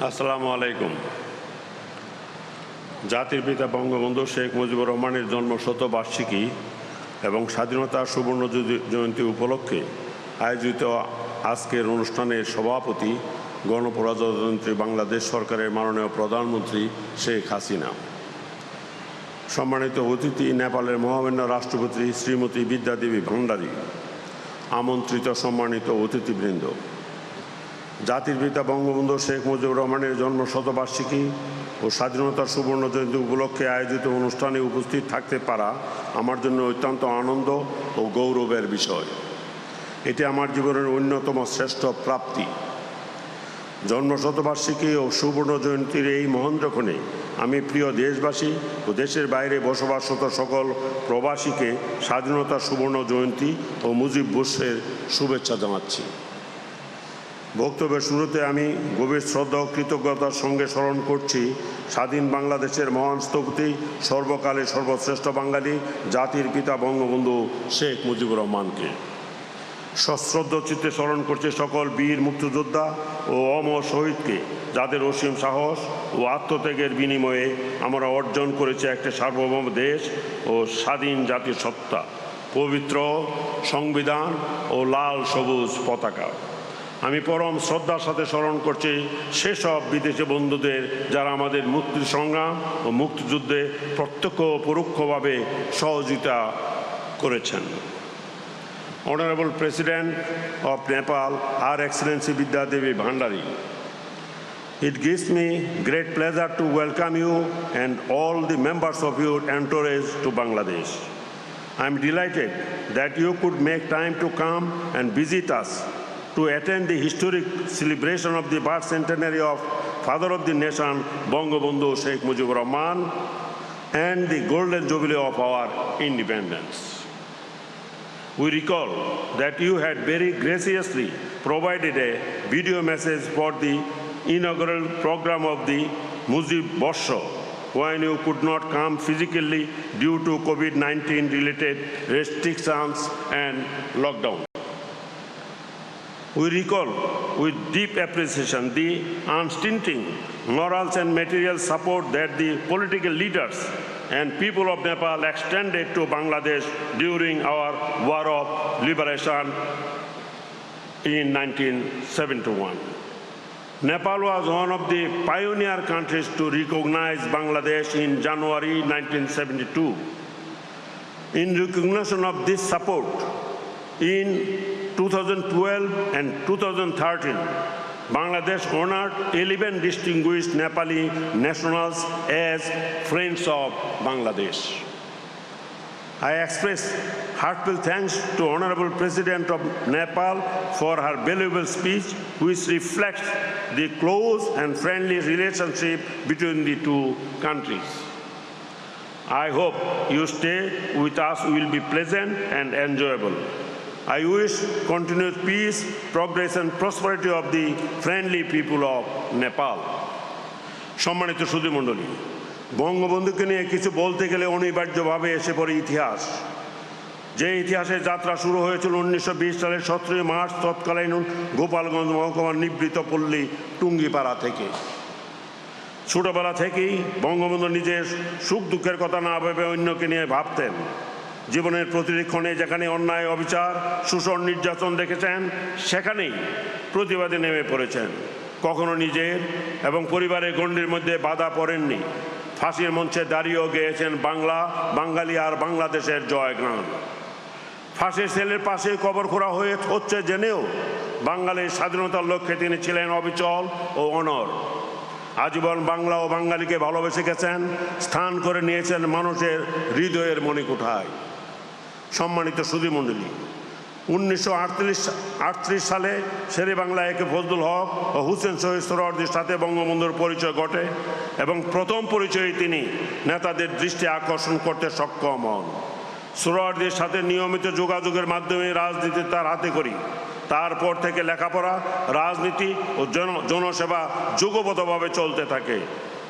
আসসালামু আলাইকুম। জাতির পিতা বঙ্গবন্ধু শেখ মুজিবুর রহমানের জন্ম শতবার্ষিকী এবং স্বাধীনতার সুবর্ণ জয়ন্তী উপলক্ষে আয়োজিত আজকের অনুষ্ঠানের সভাপতি গণপ্রজাতন্ত্রী বাংলাদেশ সরকারের মাননীয় প্রধানমন্ত্রী শেখ হাসিনা, সম্মানিত অতিথি নেপালের মহামান্য রাষ্ট্রপতি শ্রীমতী বিদ্যাদেবী ভান্ডারী, আমন্ত্রিত সম্মানিত অতিথিবৃন্দ, জাতির পিতা বঙ্গবন্ধু শেখ মুজিবুর রহমানের জন্ম শতবার্ষিকী ও স্বাধীনতার সুবর্ণ জয়ন্তী উপলক্ষে আয়োজিত অনুষ্ঠানে উপস্থিত থাকতে পারা আমার জন্য অত্যন্ত আনন্দ ও গৌরবের বিষয়। এটি আমার জীবনের অন্যতম শ্রেষ্ঠ প্রাপ্তি। জন্ম শতবার্ষিকী ও সুবর্ণ জয়ন্তীর এই মহেন্দ্রক্ষণে আমি প্রিয় দেশবাসী ও দেশের বাইরে বসবাসরত সকল প্রবাসীকে স্বাধীনতার সুবর্ণ জয়ন্তী ও মুজিব বর্ষের শুভেচ্ছা জানাচ্ছি। বক্তব্যের শুরুতে আমি গভীর শ্রদ্ধা ও কৃতজ্ঞতার সঙ্গে স্মরণ করছি স্বাধীন বাংলাদেশের মহান স্থপতি, সর্বকালের সর্বশ্রেষ্ঠ বাঙালি, জাতির পিতা বঙ্গবন্ধু শেখ মুজিবুর রহমানকে। সশ্রদ্ধ চিত্তে স্মরণ করছে সকল বীর মুক্তিযোদ্ধা ও অমর শহীদকে, যাদের অসীম সাহস ও আত্মত্যাগের বিনিময়ে আমরা অর্জন করেছি একটি সার্বভৌম দেশ ও স্বাধীন জাতির সত্তা, পবিত্র সংবিধান ও লাল সবুজ পতাকা। আমি পরম শ্রদ্ধার সাথে স্মরণ করছি সেসব বিদেশি বন্ধুদের যারা আমাদের মুক্তি সংগ্রাম ও মুক্তিযুদ্ধে প্রত্যক্ষ ও পরোক্ষভাবে সহযোগিতা করেছেন। Honorable President of Nepal, Her Excellency Vidya Devi Bhandari, it gives me great pleasure to welcome you and all the members of your entourage to Bangladesh. I am delighted that you could make time to come and visit us to attend the historic celebration of the birth centenary of Father of the Nation, Bangabandhu Sheikh Mujibur Rahman, and the golden jubilee of our independence. We recall that you had very graciously provided a video message for the inaugural program of the Mujib Barsha when you could not come physically due to COVID-19 related restrictions and lockdown. We recall with deep appreciation the unstinting morals and material support that the political leaders and people of Nepal extended to Bangladesh during our War of Liberation in 1971. Nepal was one of the pioneer countries to recognize Bangladesh in January 1972. In recognition of this support, in 2012 and 2013, Bangladesh honored 11 distinguished Nepali nationals as Friends of Bangladesh. I express heartfelt thanks to Honorable President of Nepal for her valuable speech, which reflects the close and friendly relationship between the two countries. I hope your stay with us will be pleasant and enjoyable. I wish continued peace, progress and prosperity of the friendly people of Nepal. সম্মানিত সুধীমণ্ডলী, বঙ্গবন্ধুকে নিয়ে কিছু বলতে গেলে অনিবার্যভাবে এসে পড়ে ইতিহাস। যে ইতিহাসের যাত্রা শুরু হয়েছিল 1920 সালের 17 মার্চ তৎকালীন গোপালগঞ্জ মহকুমার নিবৃত পল্লী টুঙ্গিপাড়া থেকে। ছোটবেলা থেকেই বঙ্গবন্ধু নিজের সুখ দুঃখের কথা না ভেবে অন্যকে নিয়ে ভাবতেন। জীবনের প্রতিটি ক্ষণে যেখানে অন্যায়, অবিচার, শোষণ, নির্যাতন দেখেছেন, সেখানেই প্রতিবাদে নেমে পড়েছেন। কখনো নিজের এবং পরিবারের গণ্ডির মধ্যে বাধা পড়েননি। ফাঁসির মঞ্চে দাঁড়িয়েও গেয়েছেন বাংলা, বাঙালি আর বাংলাদেশের জয়গান। ফাঁসির সেলের পাশে কবর খোঁড়া হচ্ছে জেনেও বাঙালির স্বাধীনতার লক্ষ্যে তিনি ছিলেন অবিচল ও অনড়। আজীবন বাংলা ও বাঙালিকে ভালোবেসে গেছেন, স্থান করে নিয়েছেন মানুষের হৃদয়ের মণিকোঠায়। সম্মানিত সুধীমণ্ডলী, 1938 সালে শেরে বাংলা একে ফজলুল হক ও হুসেন শহীদ সোহরাওয়ার্দীর সাথে বঙ্গবন্ধুর পরিচয় ঘটে এবং প্রথম পরিচয়ে তিনি নেতাদের দৃষ্টি আকর্ষণ করতে সক্ষম হন। সোহরাওয়ার্দীর সাথে নিয়মিত যোগাযোগের মাধ্যমে রাজনীতি তার হাতে করি। তারপর থেকে লেখাপড়া, রাজনীতি ও জনসেবা যুগপথভাবে চলতে থাকে।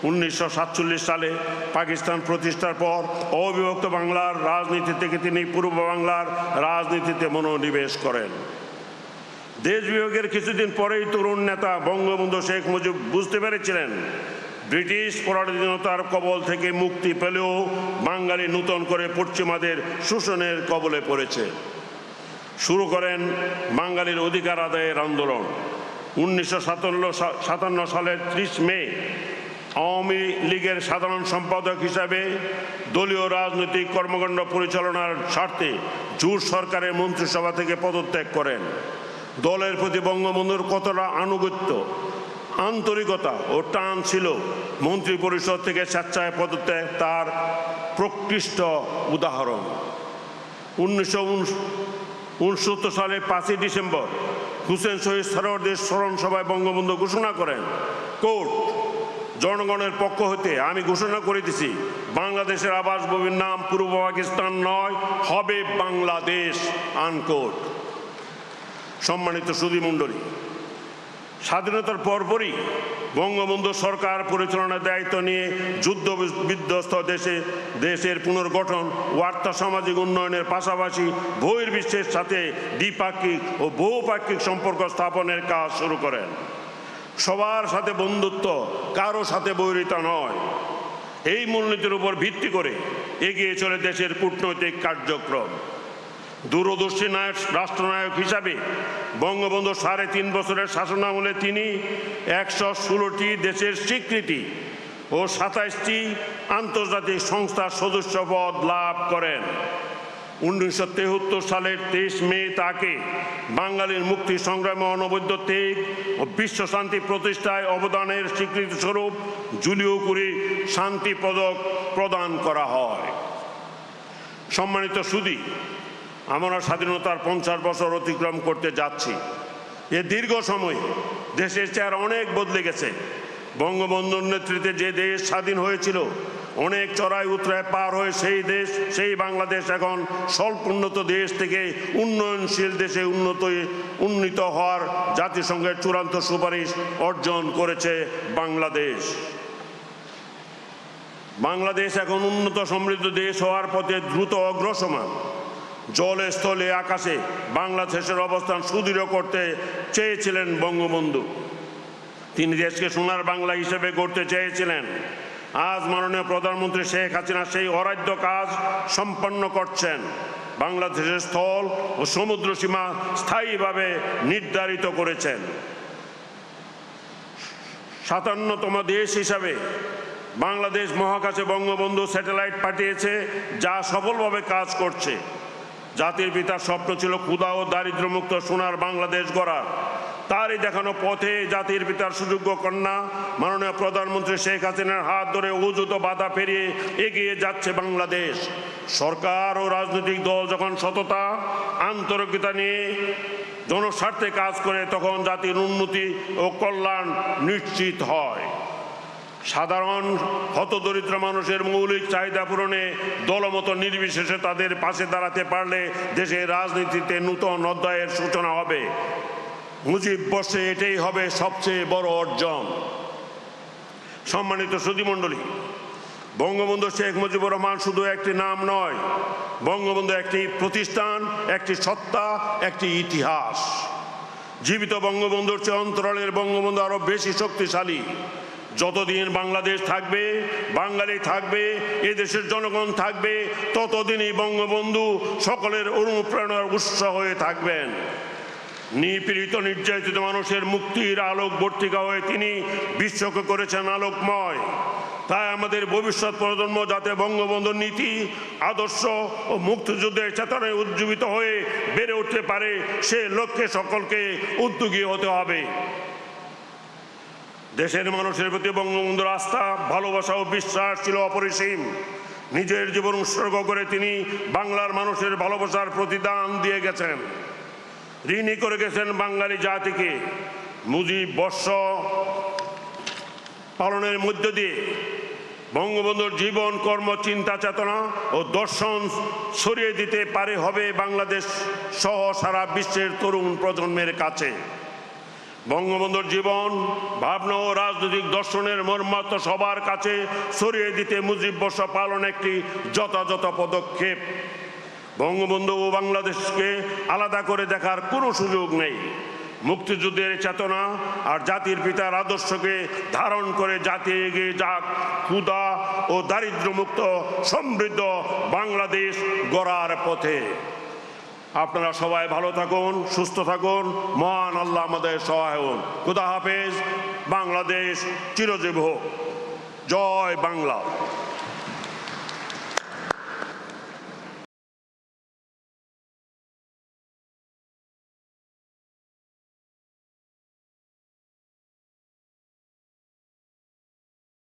1947 সালে পাকিস্তান প্রতিষ্ঠার পর অবিভক্ত বাংলার রাজনীতি থেকে তিনি পূর্ব বাংলার রাজনীতিতে মনোনিবেশ করেন। দেশ বিভাগের কিছুদিন পরেই তরুণ নেতা বঙ্গবন্ধু শেখ মুজিব বুঝতে পেরেছিলেন ব্রিটিশ পরাধীনতার কবল থেকে মুক্তি পেলেও বাঙালি নূতন করে পশ্চিমাদের শোষণের কবলে পড়েছে। শুরু করেন বাঙালির অধিকার আদায়ের আন্দোলন। 1957 সালের 30 মে আওয়ামী লীগের সাধারণ সম্পাদক হিসাবে দলীয় রাজনৈতিক কর্মকাণ্ড পরিচালনার স্বার্থে জোট সরকারের মন্ত্রিসভা থেকে পদত্যাগ করেন। দলের প্রতি বঙ্গবন্ধুর কতটা আনুগত্য, আন্তরিকতা ও টান ছিল মন্ত্রী পরিষদ থেকে স্বেচ্ছায় পদত্যাগ তার প্রকৃষ্ট উদাহরণ। 1969 সালে 5 ডিসেম্বর হুসেন শহীদ সারোয়ারদের স্মরণ সভায় বঙ্গবন্ধু ঘোষণা করেন, কোর্ট, জনগণের পক্ষ হতে আমি ঘোষণা করিতেছি, বাংলাদেশের আবাসভূমির নাম পূর্ব পাকিস্তান নয়, হবে বাংলাদেশ, আনকোট। সম্মানিত সুধীমণ্ডলী, স্বাধীনতার পরপরই বঙ্গবন্ধু সরকার পরিচালনার দায়িত্ব নিয়ে যুদ্ধ বিধ্বস্ত দেশের পুনর্গঠন ও আর্থসামাজিক উন্নয়নের পাশাপাশি বহির্বিশ্বের সাথে দ্বিপাক্ষিক ও বহুপাক্ষিক সম্পর্ক স্থাপনের কাজ শুরু করেন। সবার সাথে বন্ধুত্ব, কারো সাথে বৈরিতা নয়, এই মূলনীতির উপর ভিত্তি করে এগিয়ে চলে দেশের কূটনৈতিক কার্যক্রম। দূরদর্শী রাষ্ট্রনায়ক হিসাবে বঙ্গবন্ধু 3.5 বছরের শাসনামলে তিনি 116টি দেশের স্বীকৃতি ও 27টি আন্তর্জাতিক সংস্থার সদস্যপদ লাভ করেন। 1973 সালের 23 মে তাকে বাঙালির মুক্তি সংগ্রামে অনবদ্য ত্যাগ ও বিশ্ব শান্তি প্রতিষ্ঠায় অবদানের স্বীকৃতি স্বরূপ জুলিও কুরি শান্তি পদক প্রদান করা হয়। সম্মানিত সুধী, আমরা স্বাধীনতার 50 বছর অতিক্রম করতে যাচ্ছি। এ দীর্ঘ সময় দেশের চেহারা অনেক বদলে গেছে। বঙ্গবন্ধুর নেতৃত্বে যে দেশ স্বাধীন হয়েছিল, অনেক চড়াই উতরায় পার হয়ে সেই বাংলাদেশ এখন স্বল্পোন্নত দেশ থেকে উন্নয়নশীল দেশে উন্নীত হওয়ার জাতিসংঘের চূড়ান্ত সুপারিশ অর্জন করেছে বাংলাদেশ। বাংলাদেশ এখন উন্নত সমৃদ্ধ দেশ হওয়ার পথে দ্রুত অগ্রসমান। জলে, স্থলে, আকাশে বাংলাদেশের অবস্থান সুদৃঢ় করতে চেয়েছিলেন বঙ্গবন্ধু। তিনি দেশকে সোনার বাংলা হিসেবে গড়তে চেয়েছিলেন। আজ মাননীয় প্রধানমন্ত্রী শেখ হাসিনা সেই অরাধ্য কাজ সম্পন্ন করছেন। বাংলাদেশের স্থল ও সমুদ্র সীমা স্থায়ীভাবে নির্ধারিত করেছেন। 57তম দেশ হিসাবে বাংলাদেশ মহাকাশে বঙ্গবন্ধু স্যাটেলাইট পাঠিয়েছে, যা সফলভাবে কাজ করছে। জাতির পিতার স্বপ্ন ছিল ক্ষুধা ও দারিদ্র্যমুক্ত সোনার বাংলাদেশ গড়া। তারই দেখানো পথে জাতির পিতার সুযোগ্য কন্যা মাননীয় প্রধানমন্ত্রী শেখ হাসিনার হাত ধরে অযুত বাধা পেরিয়ে এগিয়ে যাচ্ছে বাংলাদেশ। সরকার ও রাজনৈতিক দল যখন সততা, আন্তরিকতা নিয়ে জনস্বার্থে কাজ করে, তখন জাতির উন্নতি ও কল্যাণ নিশ্চিত হয়। সাধারণ হতদরিদ্র মানুষের মৌলিক চাহিদা পূরণে দলমত নির্বিশেষে তাদের পাশে দাঁড়াতে পারলে দেশের রাজনীতিতে নূতন অধ্যায়ের সূচনা হবে। মুজিব বর্ষে এটাই হবে সবচেয়ে বড় অর্জন। সম্মানিত সুধীমণ্ডলী, বঙ্গবন্ধু শেখ মুজিবুর রহমান শুধু একটি নাম নয়, বঙ্গবন্ধু একটি প্রতিষ্ঠান, একটি সত্তা, একটি ইতিহাস। জীবিত বঙ্গবন্ধুর চেয়ে অন্তরালের বঙ্গবন্ধু আরো বেশি শক্তিশালী। যতদিন বাংলাদেশ থাকবে, বাঙালি থাকবে, এদেশের জনগণ থাকবে, ততদিনই বঙ্গবন্ধু সকলের অনুপ্রেরণার উৎস হয়ে থাকবেন। নিপীড়িত, নির্যাতিত মানুষের মুক্তির আলোকবর্তিকা হয়ে তিনি বিশ্বকে করেছেন আলোকময়। তাই আমাদের ভবিষ্যৎ প্রজন্ম যাতে বঙ্গবন্ধুর নীতি, আদর্শ ও মুক্তিযুদ্ধের চেতনায় উজ্জীবিত হয়ে বেড়ে উঠতে পারে, সে লক্ষ্যে সকলকে উদ্যোগী হতে হবে। দেশের মানুষের প্রতি বঙ্গবন্ধুর আস্থা, ভালোবাসা ও বিশ্বাস ছিল অপরিসীম। নিজের জীবন উৎসর্গ করে তিনি বাংলার মানুষের ভালোবাসার প্রতিদান দিয়ে গেছেন, ঋণী করে গেছেন বাঙালি জাতিকে। মুজিব বর্ষ পালনের মধ্য দিয়ে বঙ্গবন্ধুর জীবন, কর্ম, চিন্তা, চেতনা ও দর্শন ছড়িয়ে দিতে পারে হবে বাংলাদেশ সহ সারা বিশ্বের তরুণ প্রজন্মের কাছে। বঙ্গবন্ধুর জীবন, ভাবনা ও রাজনৈতিক দর্শনের মর্মার্থ সবার কাছে ছড়িয়ে দিতে মুজিব বর্ষ পালন একটি যথাযথ পদক্ষেপ। বঙ্গবন্ধু ও বাংলাদেশকে আলাদা করে দেখার কোনো সুযোগ নেই। মুক্তিযুদ্ধের চেতনা আর জাতির পিতার আদর্শকে ধারণ করে জাতি এগিয়ে যাক ক্ষুধা ও দারিদ্র্যমুক্ত সমৃদ্ধ বাংলাদেশ গড়ার পথে। আপনারা সবাই ভালো থাকুন, সুস্থ থাকুন, মহান আল্লাহ আমাদের সহায় হন। খুদা হাফেজ। বাংলাদেশ চিরজীবী হোক। জয় বাংলা।